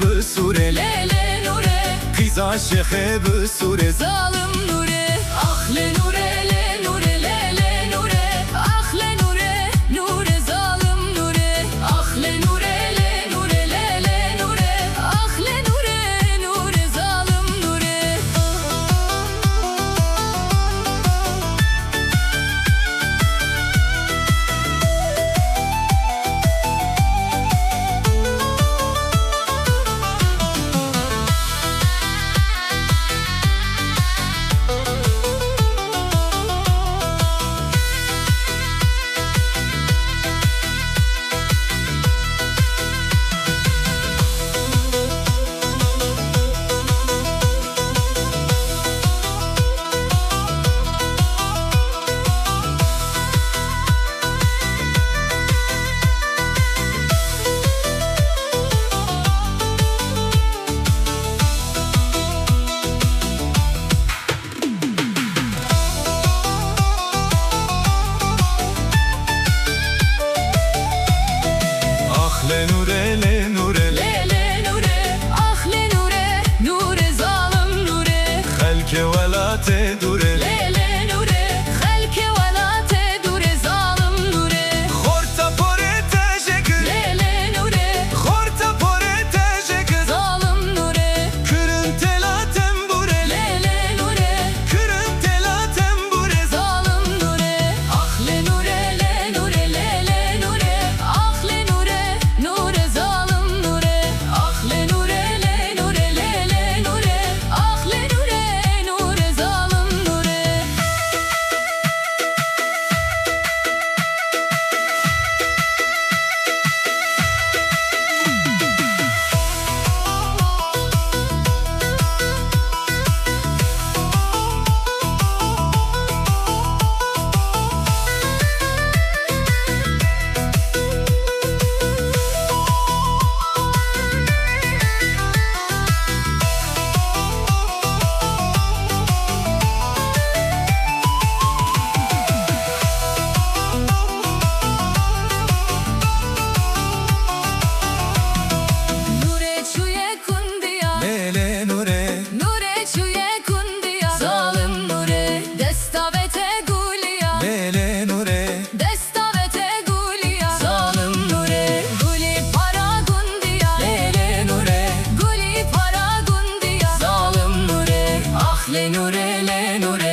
bısure Lele nure Kız aşığı bısure Zalim nure Ah le nure le nure lele nure Ah le nure nure zalim nure Ah le nure le nure lele nure Ah le nure nure zalim nure Le nure le nure Lele nure Ah le nure nure zalim nure Halke vela te dure Lele nure Halke vela te dure zalim nure Horta pore teşekkür Lele nure Horta pore teşekkür zalim nure Kırın tela tembure Lele nure Kırın tela tembure zalim nure Ah le nure le nure lele nure Ah le nure nure zalim nure Ah le nure le nure lele nure Ah le nure nure zalim nure Nure çuye kundiya Lele nure Nure çuye kundiya Zalim nure Destavete guliya Lele nure Destavete guliya Zalim nure Guli para gundiya Lele nure Guli para gundiya Zalim nure Ah le nure le nure